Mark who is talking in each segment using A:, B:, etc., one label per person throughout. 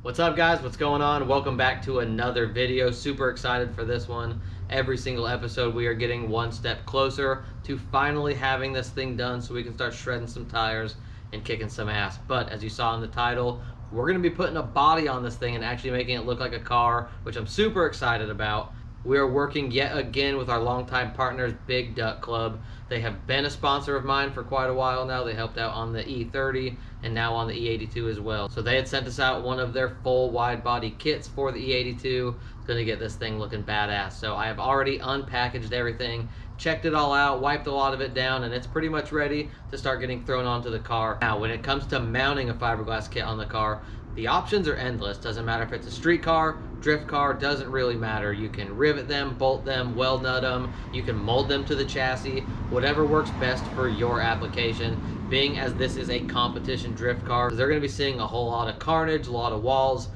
A: What's up, guys? What's going on? Welcome back to another video. Super excited for this one. Every single episode we are getting one step closer to finally having this thing done so we can start shredding some tires and kicking some ass. But as you saw in the title, we're going to be putting a body on this thing and actually making it look like a car, which I'm super excited about. We are working yet again with our longtime partners, Big Duck Club. They have been a sponsor of mine for quite a while now. They helped out on the E30 and now on the E82 as well. So they had sent us out one of their full wide body kits for the E82. It's going to get this thing looking badass. So I have already unpackaged everything, checked it all out, wiped a lot of it down, and it's pretty much ready to start getting thrown onto the car. Now, when it comes to mounting a fiberglass kit on the car, the options are endless. Doesn't matter if it's a street car, drift car, doesn't really matter. You can rivet them, bolt them, weld nut them, you can mold them to the chassis, whatever works best for your application. Being as this is a competition drift car, they're going to be seeing a whole lot of carnage, a lot of walls.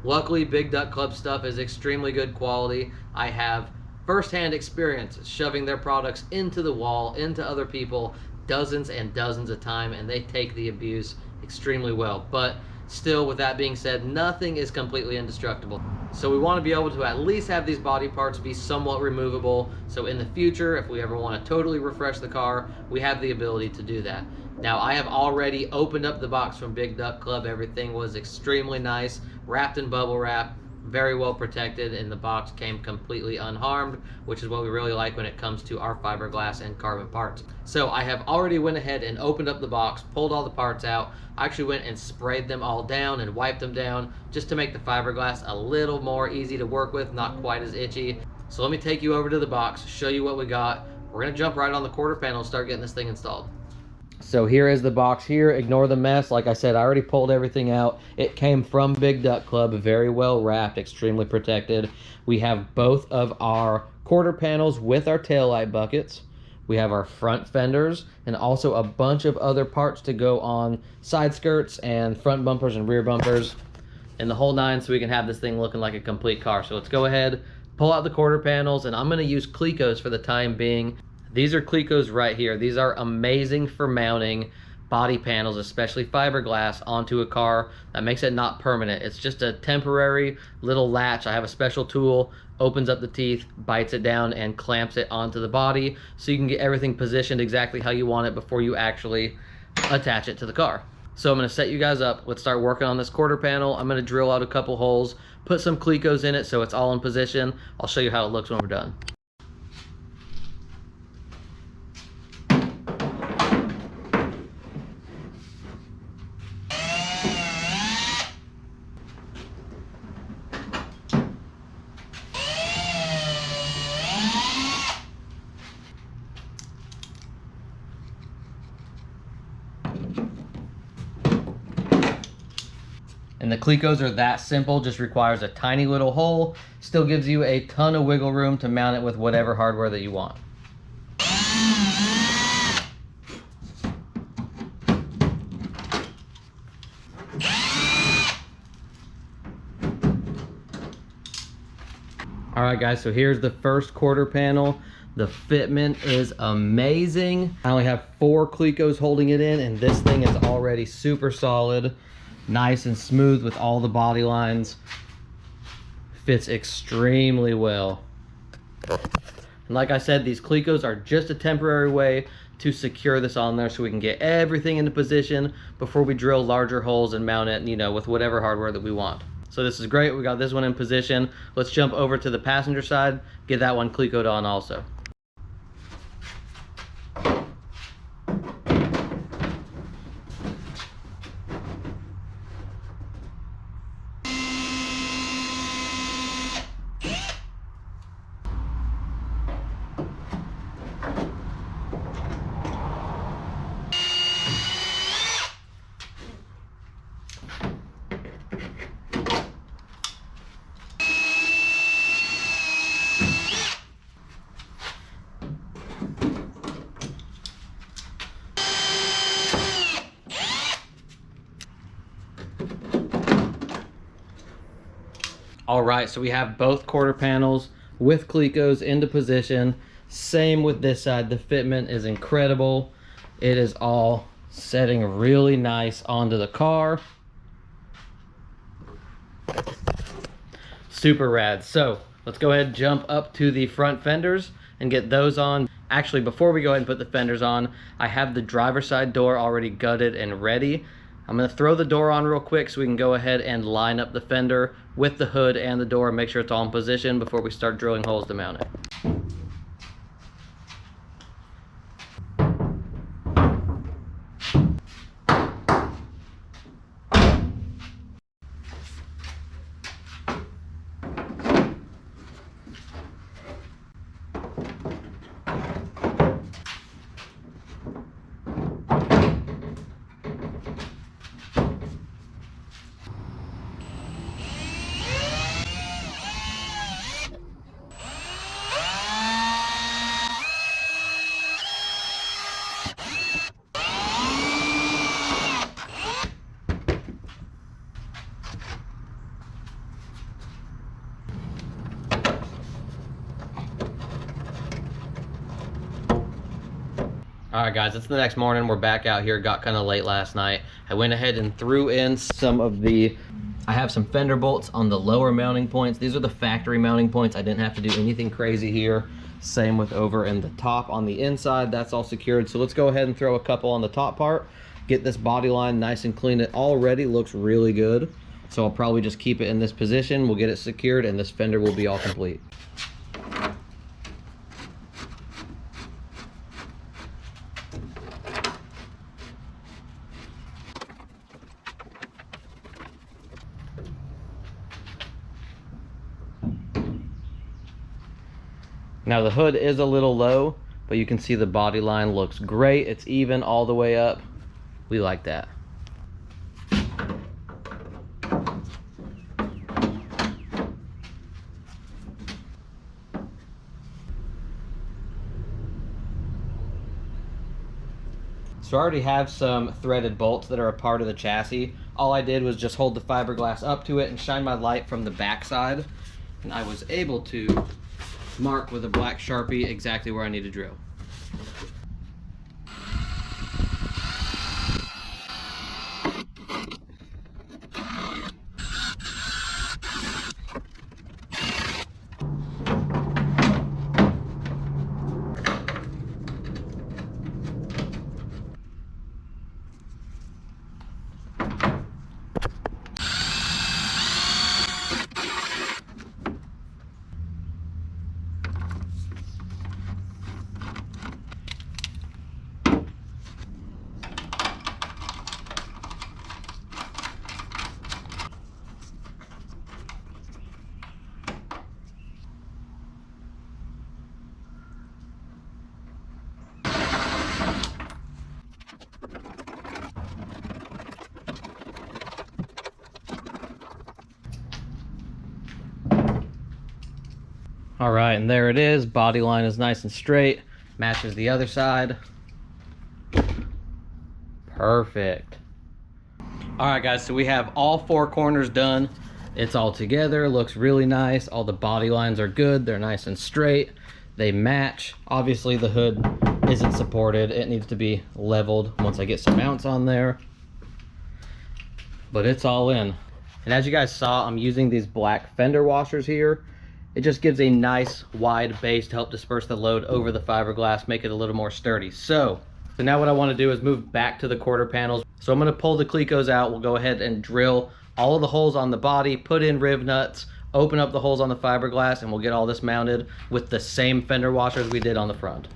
A: Luckily, Big Duck Club stuff is extremely good quality. I have first-hand experience shoving their products into the wall, into other people, dozens and dozens of times, and they take the abuse extremely well. But still, with that being said, nothing is completely indestructible. So we want to be able to at least have these body parts be somewhat removable. So in the future, if we ever want to totally refresh the car, we have the ability to do that. Now, I have already opened up the box from Big Duck Club. Everything was extremely nice, wrapped in bubble wrap, very well protected, and the box came completely unharmed, which is what we really like when it comes to our fiberglass and carbon parts. So I have already went ahead and opened up the box, pulled all the parts out. I actually went and sprayed them all down and wiped them down just to make the fiberglass a little more easy to work with, not quite as itchy. So let me take you over to the box, show you what we got. We're gonna jump right on the quarter panel and start getting this thing installed. So here is the box here. Ignore the mess. Like I said, I already pulled everything out. It came from Big Duck Club, very well wrapped, extremely protected. We have both of our quarter panels with our taillight buckets. We have our front fenders and also a bunch of other parts to go on side skirts and front bumpers and rear bumpers and the whole nine, so we can have this thing looking like a complete car. So let's go ahead, pull out the quarter panels, and I'm going to use Clecos for the time being. These are Clecos right here. These are amazing for mounting body panels, especially fiberglass, onto a car. That makes it not permanent. It's just a temporary little latch. I have a special tool, opens up the teeth, bites it down, and clamps it onto the body so you can get everything positioned exactly how you want it before you actually attach it to the car. So I'm going to set you guys up. Let's start working on this quarter panel. I'm going to drill out a couple holes, put some Clecos in it so it's all in position. I'll show you how it looks when we're done. And the Clecos are that simple, just requires a tiny little hole, still gives you a ton of wiggle room to mount it with whatever hardware that you want. All right, guys, so here's the first quarter panel. The fitment is amazing. I only have 4 Clecos holding it in, and this thing is already super solid. Nice and smooth with all the body lines. Fits extremely well. And like I said, these Clecos are just a temporary way to secure this on there so we can get everything into position before we drill larger holes and mount it, with whatever hardware that we want. So this is great. We got this one in position. Let's jump over to the passenger side, get that one Clecoed on also. All right, so we have both quarter panels with Clecos into position. Same with this side. The fitment is incredible. It is all setting really nice onto the car. Super rad. So let's go ahead and jump up to the front fenders and get those on. Actually, before we go ahead and put the fenders on, I have the driver's side door already gutted and ready. I'm gonna throw the door on real quick so we can go ahead and line up the fender with the hood and the door and make sure it's all in position before we start drilling holes to mount it. All right, guys, it's the next morning. We're back out here. Got kind of late last night. I went ahead and threw in some of I have some fender bolts on the lower mounting points. These are the factory mounting points. I didn't have to do anything crazy here. Same with over in the top on the inside. That's all secured. So let's go ahead and throw a couple on the top part. Get this body line nice and clean. It already looks really good. So I'll probably just keep it in this position. We'll get it secured and this fender will be all complete. Now the hood is a little low, but you can see the body line looks great. It's even all the way up. We like that. So I already have some threaded bolts that are a part of the chassis. All I did was just hold the fiberglass up to it and shine my light from the back side, and I was able to mark with a black Sharpie exactly where I need to drill. All right, and there it is. Body line is nice and straight. Matches the other side. Perfect. All right, guys, so we have all four corners done. It's all together, looks really nice. All the body lines are good. They're nice and straight. They match. Obviously, the hood isn't supported. It needs to be leveled once I get some mounts on there. But it's all in. And as you guys saw, I'm using these black fender washers here. It just gives a nice wide base to help disperse the load over the fiberglass, make it a little more sturdy. So now what I want to do is move back to the quarter panels. So I'm going to pull the clecos out. We'll go ahead and drill all of the holes on the body, put in riv nuts, open up the holes on the fiberglass, and we'll get all this mounted with the same fender washers we did on the front.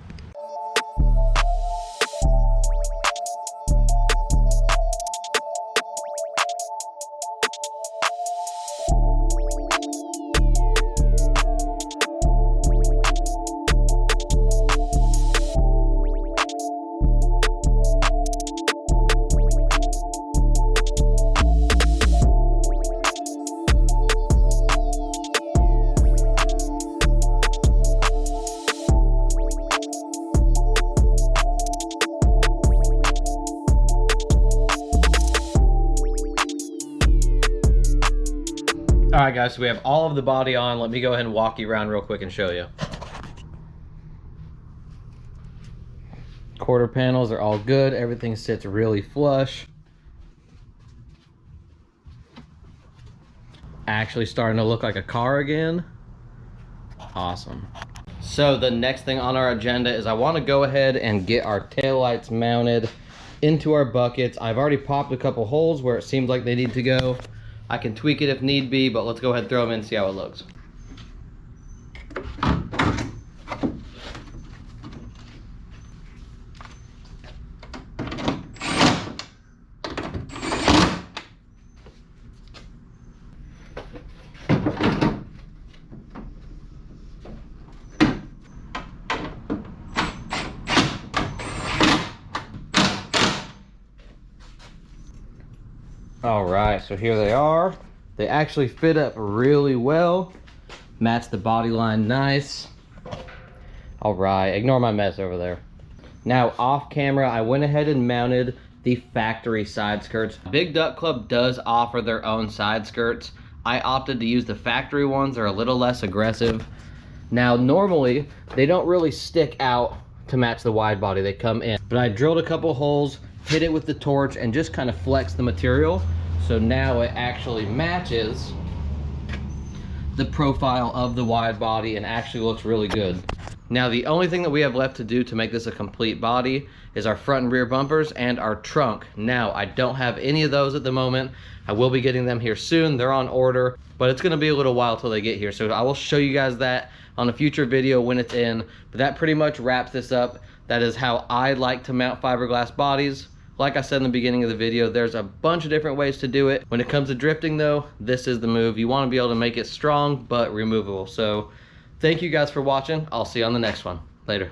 A: All right, guys, so we have all of the body on. Let me go ahead and walk you around real quick and show you. Quarter panels are all good. Everything sits really flush. actually starting to look like a car again. Awesome. So the next thing on our agenda is I want to go ahead and get our taillights mounted into our buckets. I've already popped a couple holes where it seems like they need to go. I can tweak it if need be, but let's go ahead and throw them in and see how it looks. All right, so here they are. They actually fit up really well. Match the body line nice. All right, ignore my mess over there. Now off camera, I went ahead and mounted the factory side skirts. Big Duck Club does offer their own side skirts. I opted to use the factory ones. They're a little less aggressive. Now normally, they don't really stick out to match the wide body, they come in. But I drilled a couple holes, hit it with the torch, and just kind of flex the material. So now it actually matches the profile of the wide body and actually looks really good. Now the only thing that we have left to do to make this a complete body is our front and rear bumpers and our trunk. Now I don't have any of those at the moment. I will be getting them here soon. They're on order, but it's gonna be a little while till they get here. So I will show you guys that on a future video when it's in. But that pretty much wraps this up. That is how I like to mount fiberglass bodies. Like I said in the beginning of the video, there's a bunch of different ways to do it. When it comes to drifting though, this is the move. You want to be able to make it strong but removable. So thank you guys for watching. I'll see you on the next one. Later.